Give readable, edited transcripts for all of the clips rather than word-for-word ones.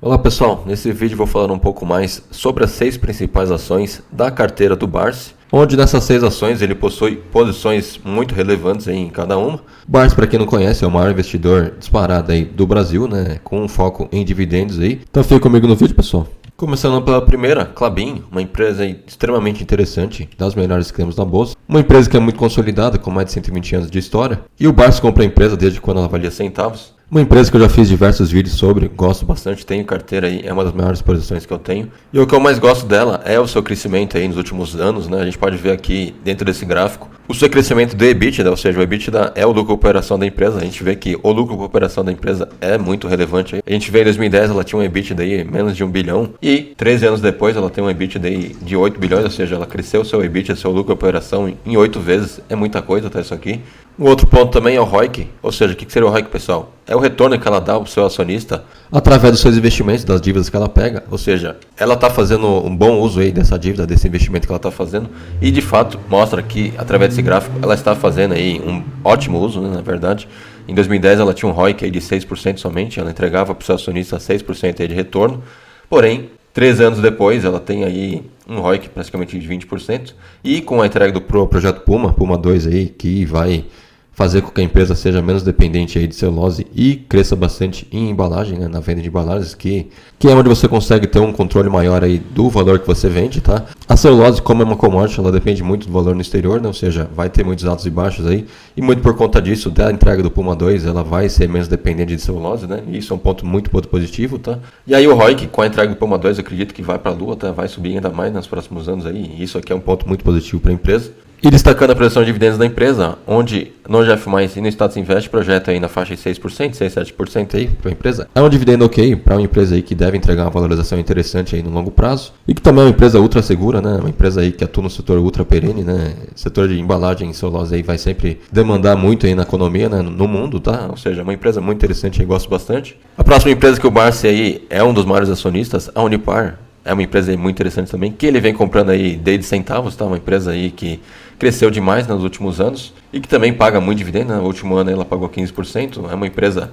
Olá pessoal, nesse vídeo vou falar um pouco mais sobre as 6 principais ações da carteira do Barsi, onde nessas 6 ações ele possui posições muito relevantes aí em cada uma. Barsi, para quem não conhece, é o maior investidor disparado aí do Brasil, né, com um foco em dividendos aí. Então fica comigo no vídeo, pessoal. Começando pela primeira, Klabin, uma empresa aí extremamente interessante, das melhores que temos na bolsa. Uma empresa que é muito consolidada, com mais de 120 anos de história. E o Barsi compra a empresa desde quando ela valia centavos. Uma empresa que eu já fiz diversos vídeos sobre, gosto bastante, tenho carteira aí, é uma das maiores posições que eu tenho. E o que eu mais gosto dela é o seu crescimento aí nos últimos anos, né? A gente pode ver aqui dentro desse gráfico o seu crescimento do EBITDA, ou seja, o EBITDA é o lucro por operação da empresa. A gente vê que o lucro por operação da empresa é muito relevante aí. A gente vê em 2010 ela tinha um EBITDA aí menos de 1 bilhão e 13 anos depois ela tem um EBITDA aí de 8 bilhões, ou seja, ela cresceu o seu EBITDA, seu lucro por operação em 8 vezes. É muita coisa, tá, isso aqui. Um outro ponto também é o ROIC, ou seja, o que seria o ROIC, pessoal? É o retorno que ela dá ao seu acionista através dos seus investimentos, das dívidas que ela pega. Ou seja, ela está fazendo um bom uso aí dessa dívida, desse investimento que ela está fazendo. E de fato mostra que, através desse gráfico, ela está fazendo aí um ótimo uso, né, na verdade. Em 2010 ela tinha um ROIC aí de 6% somente, ela entregava para o seu acionista 6% aí de retorno. Porém, 3 anos depois ela tem aí um ROIC praticamente de 20%. E com a entrega do projeto Puma 2 aí, que vai fazer com que a empresa seja menos dependente aí de celulose e cresça bastante em embalagem, né, na venda de embalagens, que é onde você consegue ter um controle maior aí do valor que você vende, tá? A celulose, como é uma commodity, ela depende muito do valor no exterior, né? Ou seja, vai ter muitos altos e baixos aí, e muito por conta disso, da entrega do Puma 2, ela vai ser menos dependente de celulose, né? E isso é um ponto muito positivo, tá? E aí o ROIC, com a entrega do Puma 2, eu acredito que vai para a lua, tá? Vai subir ainda mais nos próximos anos aí, e isso aqui é um ponto muito positivo para a empresa. E destacando a projeção de dividendos da empresa, onde no GF+, e no Status Invest projeta aí na faixa de 6%, 6-7% aí para a empresa. É um dividendo ok para uma empresa aí que deve entregar uma valorização interessante aí no longo prazo. E que também é uma empresa ultra segura, né? Uma empresa aí que atua no setor ultra perene, né? O setor de embalagem em celulose aí vai sempre demandar muito aí na economia, né? No mundo, tá? Ou seja, uma empresa muito interessante e gosto bastante. A próxima empresa que o Barsi aí é um dos maiores acionistas, a Unipar. É uma empresa aí muito interessante também, que ele vem comprando aí desde centavos, tá? Uma empresa aí que cresceu demais nos últimos anos e que também paga muito dividendo, né? No último ano ela pagou 15%. É uma empresa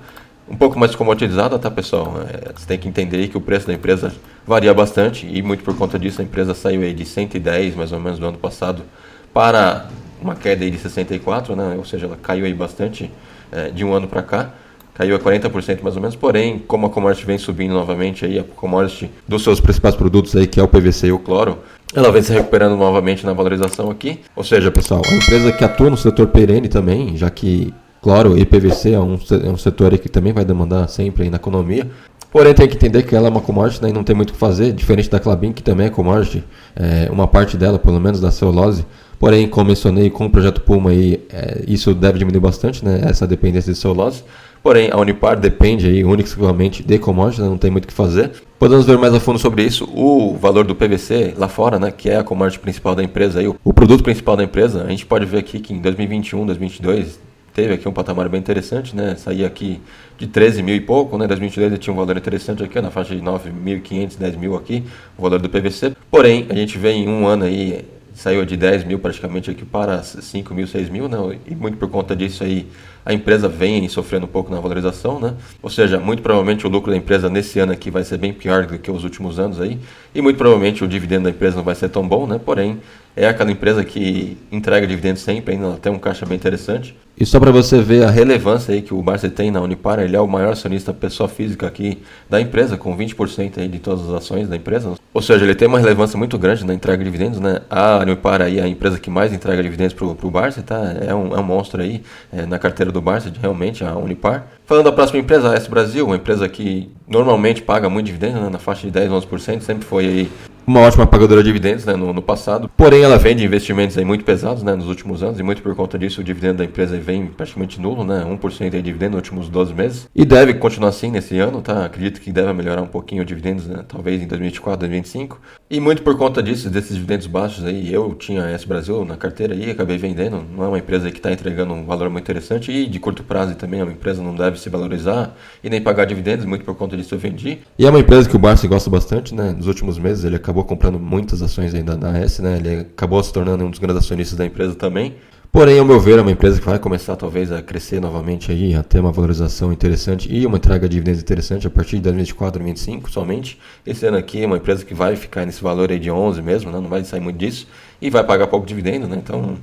um pouco mais comoditizada, tá, pessoal? Você tem que entender aí que o preço da empresa varia bastante e muito por conta disso a empresa saiu aí de 110, mais ou menos, do ano passado para uma queda aí de 64, né? Ou seja, ela caiu aí bastante de um ano para cá. Caiu a 40% mais ou menos, porém, como a commodity vem subindo novamente, aí, a commodity dos seus principais produtos, aí, que é o PVC e o cloro, ela vem se recuperando novamente na valorização aqui. Ou seja, pessoal, a empresa que atua no setor perene também, já que cloro e PVC é um setor aí que também vai demandar sempre aí na economia. Porém, tem que entender que ela é uma commodity, né, e não tem muito o que fazer, diferente da Klabin, que também é commodity, uma parte dela, pelo menos da celulose. Porém, como mencionei, com o projeto Puma, aí, isso deve diminuir bastante, né, essa dependência de celulose. Porém, a Unipar depende aí unicamente de commodities, né, não tem muito o que fazer. Podemos ver mais a fundo sobre isso, o valor do PVC lá fora, né, que é a commodity principal da empresa, aí, o produto principal da empresa. A gente pode ver aqui que em 2021, 2022, teve aqui um patamar bem interessante, né, saía aqui de 13 mil e pouco, né, 2022 tinha um valor interessante aqui, na faixa de 9.500, 10 mil aqui, o valor do PVC. Porém, a gente vê em um ano aí, saiu de 10 mil praticamente aqui para 5 mil, 6 mil, né? E muito por conta disso aí a empresa vem sofrendo um pouco na valorização, né? Ou seja, muito provavelmente o lucro da empresa nesse ano aqui vai ser bem pior do que os últimos anos aí, e muito provavelmente o dividendo da empresa não vai ser tão bom, né? Porém, é aquela empresa que entrega dividendos sempre, ainda tem um caixa bem interessante. E só para você ver a relevância aí que o Barsi tem na Unipar, ele é o maior acionista pessoa física aqui da empresa, com 20% aí de todas as ações da empresa. Ou seja, ele tem uma relevância muito grande na entrega de dividendos, né? A Unipar aí é a empresa que mais entrega dividendos para o Barsi, tá? É um monstro aí na carteira do Barsi, realmente, a Unipar. Falando da próxima empresa, a S Brasil, uma empresa que normalmente paga muito dividendos, né? Na faixa de 10, 11%, sempre foi aí uma ótima pagadora de dividendos, né, no passado. Porém, ela vem de investimentos aí muito pesados, né, nos últimos anos, e muito por conta disso o dividendo da empresa vem praticamente nulo, né, 1% de dividendo nos últimos 12 meses. E deve continuar assim nesse ano, tá? Acredito que deve melhorar um pouquinho os dividendos, né, talvez em 2024, 2025. E muito por conta disso, desses dividendos baixos aí, eu tinha a S Brasil na carteira e acabei vendendo. Não é uma empresa que está entregando um valor muito interessante e de curto prazo também é uma empresa não deve se valorizar e nem pagar dividendos, muito por conta disso eu vendi. E é uma empresa que o Barsi gosta bastante, né? Nos últimos meses ele acabou comprando muitas ações ainda da S, né? Ele acabou se tornando um dos grandes acionistas da empresa também. Porém, ao meu ver, é uma empresa que vai começar talvez a crescer novamente aí, a ter uma valorização interessante e uma entrega de dividendos interessante a partir de 2024, 2025 somente. Esse ano aqui é uma empresa que vai ficar nesse valor aí de 11 mesmo, né? Não vai sair muito disso e vai pagar pouco dividendo, né? Então,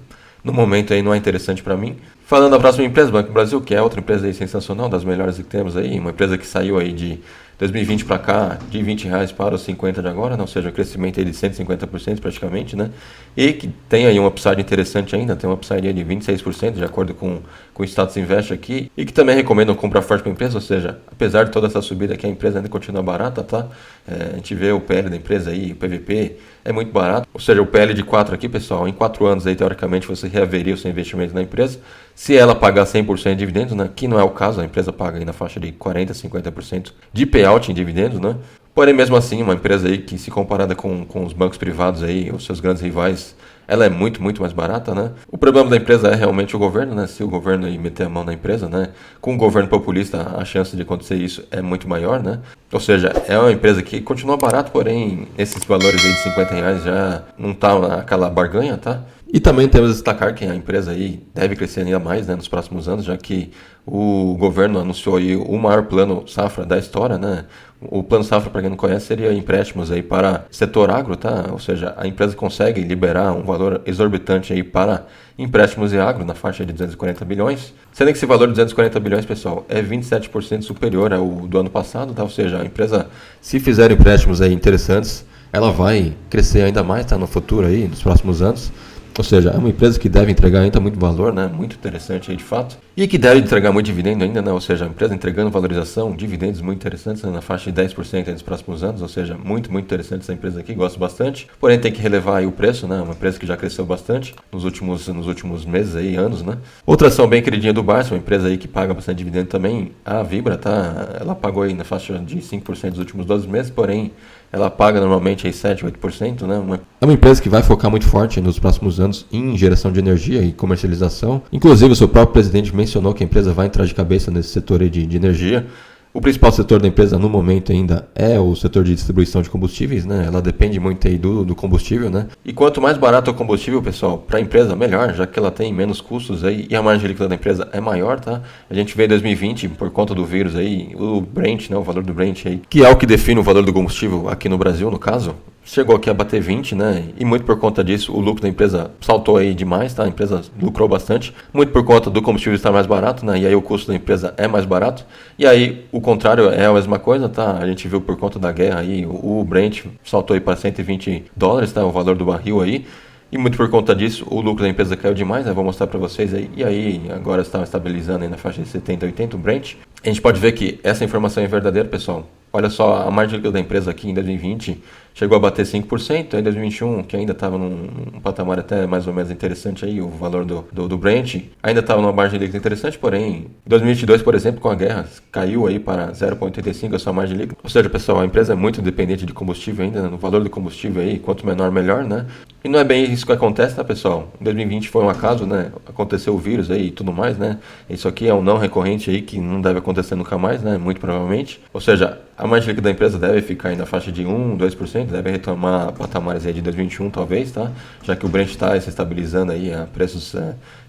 no momento aí não é interessante para mim. Falando da próxima empresa, Banco do Brasil, que é outra empresa aí sensacional, das melhores que temos aí, uma empresa que saiu aí de 2020 para cá, de R$ 20 para os 50 de agora, né? Ou seja, um crescimento aí de 150% praticamente, né? E que tem aí um upside interessante ainda, tem um upside aí de 26%, de acordo com o Status Invest aqui, e que também recomendam comprar forte para a empresa, ou seja, apesar de toda essa subida aqui, a empresa ainda continua barata, tá? A gente vê o PL da empresa aí, o PVP, é muito barato, ou seja, o PL de 4 aqui, pessoal, em 4 anos aí, teoricamente, você reaveria o seu investimento na empresa, se ela pagar 100% de dividendos, né? Que não é o caso, a empresa paga aí na faixa de 40%, 50% de payout em dividendos, né? Porém, mesmo assim, uma empresa aí que, se comparada com os bancos privados aí, os seus grandes rivais, ela é muito, muito mais barata, né? O problema da empresa é realmente o governo, né? Se o governo aí meter a mão na empresa, né? Com o governo populista, a chance de acontecer isso é muito maior, né? Ou seja, é uma empresa que continua barata, porém, esses valores aí de R$ 50 já não tá aquela barganha, tá? E também temos que destacar que a empresa aí deve crescer ainda mais, né, nos próximos anos, já que o governo anunciou aí o maior plano safra da história, né? O plano safra, para quem não conhece, seria empréstimos aí para setor agro, tá? Ou seja, a empresa consegue liberar um valor exorbitante aí para empréstimos e agro na faixa de 240 bilhões, sendo que esse valor de 240 bilhões, pessoal, é 27% superior ao do ano passado, tá? Ou seja, a empresa, se fizer empréstimos aí interessantes, ela vai crescer ainda mais, tá? No futuro aí, nos próximos anos. Ou seja, é uma empresa que deve entregar ainda muito valor, né? Muito interessante aí de fato. E que deve entregar muito dividendo ainda, né? Ou seja, a empresa entregando valorização, dividendos muito interessantes, né? Na faixa de 10% aí nos próximos anos. Ou seja, muito, muito interessante essa empresa aqui, gosto bastante. Porém, tem que relevar aí o preço, né? Uma empresa que já cresceu bastante nos últimos meses aí, anos, né? Outra ação bem queridinha do Barça, uma empresa aí que paga bastante dividendo também, a Vibra, tá? Ela pagou aí na faixa de 5% nos últimos 12 meses, porém, ela paga normalmente aí 7, 8%, né? É uma empresa que vai focar muito forte nos próximos anos em geração de energia e comercialização. Inclusive, o seu próprio presidente mencionou que a empresa vai entrar de cabeça nesse setor aí de energia. O principal setor da empresa no momento ainda é o setor de distribuição de combustíveis, né? Ela depende muito aí do combustível, né? E quanto mais barato é o combustível, pessoal, para a empresa, melhor, já que ela tem menos custos aí e a margem líquida da empresa é maior, tá? A gente vê em 2020, por conta do vírus aí, o Brent, né? O valor do Brent aí, que é o que define o valor do combustível aqui no Brasil, no caso, chegou aqui a bater 20, né? E muito por conta disso, o lucro da empresa saltou aí demais, tá? A empresa lucrou bastante, muito por conta do combustível estar mais barato, né? E aí o custo da empresa é mais barato. E aí o contrário é a mesma coisa, tá? A gente viu por conta da guerra aí, o Brent saltou aí para $120, tá? O valor do barril aí. E muito por conta disso, o lucro da empresa caiu demais, né? Vou mostrar para vocês aí. E aí, agora está estabilizando aí na faixa de 70, 80 o Brent. A gente pode ver que essa informação é verdadeira, pessoal. Olha só, a margem líquida da empresa aqui em 2020 chegou a bater 5%, aí em 2021, que ainda estava num patamar até mais ou menos interessante aí, o valor do Brent, ainda estava numa margem líquida interessante, porém, em 2022, por exemplo, com a guerra, caiu aí para 0,85 a sua margem líquida. Ou seja, pessoal, a empresa é muito dependente de combustível ainda, né? No valor do combustível aí, quanto menor, melhor, né? E não é bem isso que acontece, tá, pessoal? Em 2020 foi um acaso, né? Aconteceu o vírus aí e tudo mais, né? Isso aqui é um não recorrente aí que não deve acontecer nunca mais, né? Muito provavelmente. Ou seja, a margem líquida da empresa deve ficar aí na faixa de 1, 2%, deve retomar patamares aí de 2021 talvez, tá? Já que o Brent está se estabilizando aí a preços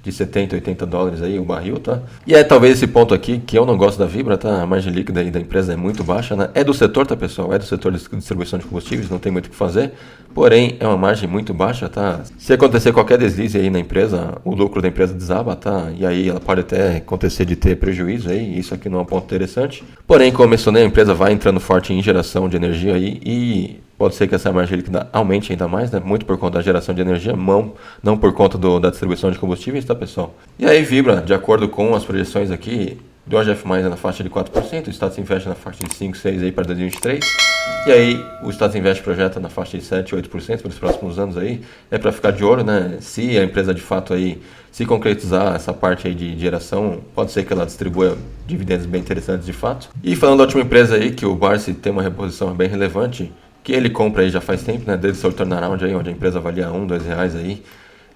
de 70, 80 dólares aí o barril, tá? E é talvez esse ponto aqui que eu não gosto da Vibra, tá? A margem líquida aí da empresa é muito baixa, né? É do setor, tá, pessoal? É do setor de distribuição de combustíveis, não tem muito o que fazer. Porém, é uma margem muito baixa, tá? Se acontecer qualquer deslize aí na empresa, o lucro da empresa desaba, tá? E aí ela pode até acontecer de ter prejuízo aí, isso aqui não é um ponto interessante. Porém, como eu mencionei, a empresa vai entrando forte em geração de energia aí e pode ser que essa margem líquida aumente ainda mais, né? Muito por conta da geração de energia, não por conta da distribuição de combustíveis, tá, pessoal? E aí Vibra, de acordo com as projeções aqui, do OGF+, é na faixa de 4%, o Status Invest na faixa de 5, 6 aí para 2023. E aí o Status Invest projeta na faixa de 7, 8% para os próximos anos aí. É para ficar de olho, né? Se a empresa de fato aí se concretizar essa parte aí de geração, pode ser que ela distribua dividendos bem interessantes de fato. E falando da última empresa aí, que o Barsi tem uma reposição bem relevante, que ele compra aí já faz tempo, né? Desde o seu turnaround aí, onde a empresa valia R$1, R$2 aí.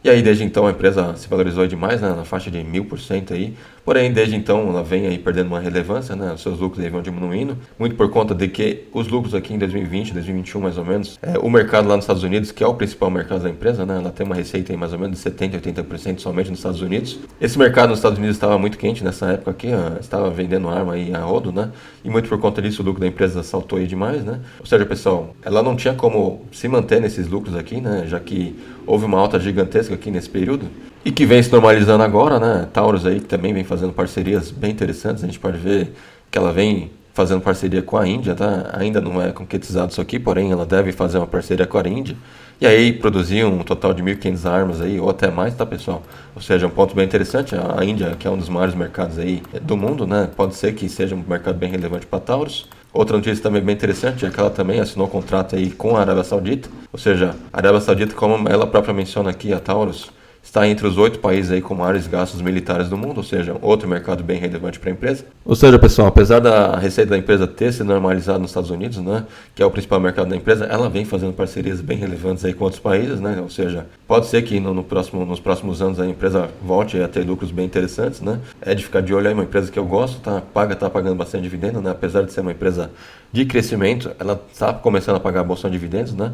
E aí, desde então, a empresa se valorizou demais, né, na faixa de 1000% aí. Porém, desde então, ela vem aí perdendo uma relevância, né, os seus lucros aí vão diminuindo, muito por conta de que os lucros aqui em 2020, 2021 mais ou menos, o mercado lá nos Estados Unidos, que é o principal mercado da empresa, né, ela tem uma receita aí mais ou menos de 70%, 80% somente nos Estados Unidos. Esse mercado nos Estados Unidos estava muito quente nessa época aqui, estava vendendo arma aí a rodo, né, e muito por conta disso o lucro da empresa saltou aí demais, né. Ou seja, pessoal, ela não tinha como se manter nesses lucros aqui, né, já que houve uma alta gigantesca aqui nesse período e que vem se normalizando agora, né? Taurus aí que também vem fazendo parcerias bem interessantes. A gente pode ver que ela vem fazendo parceria com a Índia, tá? Ainda não é concretizado isso aqui, porém ela deve fazer uma parceria com a Índia. E aí produzir um total de 1.500 armas aí, ou até mais, tá, pessoal? Ou seja, um ponto bem interessante. A Índia, que é um dos maiores mercados aí do mundo, né? Pode ser que seja um mercado bem relevante para Taurus. Outra notícia também bem interessante é que ela também assinou um contrato aí com a Arábia Saudita. Ou seja, a Arábia Saudita, como ela própria menciona aqui, a Taurus, está entre os 8 países aí com maiores gastos militares do mundo, ou seja, outro mercado bem relevante para a empresa. Ou seja, pessoal, apesar da receita da empresa ter se normalizado nos Estados Unidos, né, que é o principal mercado da empresa, ela vem fazendo parcerias bem relevantes aí com outros países, né, ou seja, pode ser que nos próximos anos a empresa volte a ter lucros bem interessantes, né, é de ficar de olho aí, uma empresa que eu gosto, tá pagando bastante dividendo, né, apesar de ser uma empresa de crescimento, ela está começando a pagar a bolsa de dividendos, né,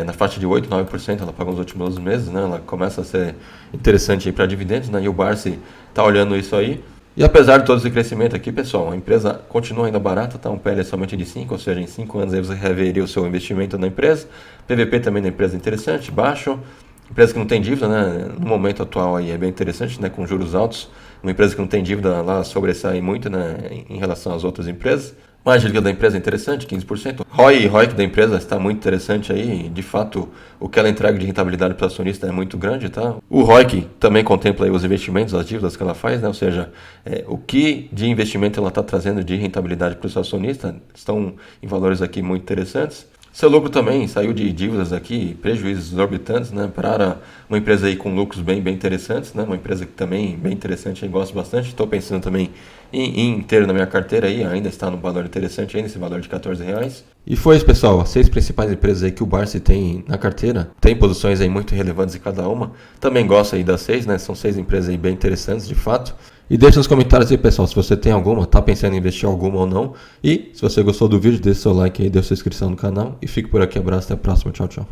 na faixa de 8, 9% ela pagou nos últimos meses, né, ela começa a ser interessante para dividendos, né? E o Barsi está olhando isso aí. E apesar de todo esse crescimento aqui, pessoal, a empresa continua ainda barata, tá? Um PL somente de 5, ou seja, em 5 anos aí você reveria o seu investimento na empresa. PVP também da empresa é interessante, baixo. Empresa que não tem dívida, né? No momento atual aí é bem interessante, né? Com juros altos. Uma empresa que não tem dívida lá sobressai muito, né? Em relação às outras empresas. Margem líquida da empresa é interessante, 15%. ROIC da empresa está muito interessante aí. De fato, o que ela entrega de rentabilidade para o acionista é muito grande, tá? O ROIC também contempla aí os investimentos, as dívidas que ela faz, né? Ou seja, o que de investimento ela está trazendo de rentabilidade para o seu acionista estão em valores aqui muito interessantes. Seu lucro também saiu de dívidas aqui, prejuízos exorbitantes, né, para uma empresa aí com lucros bem interessantes, né, uma empresa que também bem interessante, eu gosto bastante. Estou pensando também em ter na minha carteira aí, ainda está no valor interessante aí, nesse valor de R$14. E foi isso, pessoal, as 6 principais empresas aí que o Barsi tem na carteira, tem posições aí muito relevantes em cada uma. Também gosto aí das 6, né, são 6 empresas aí bem interessantes de fato. E deixa nos comentários aí, pessoal, se você tem alguma, tá pensando em investir alguma ou não. E se você gostou do vídeo, deixa seu like aí, deixa sua inscrição no canal. E fique por aqui, abraço, até a próxima, tchau, tchau.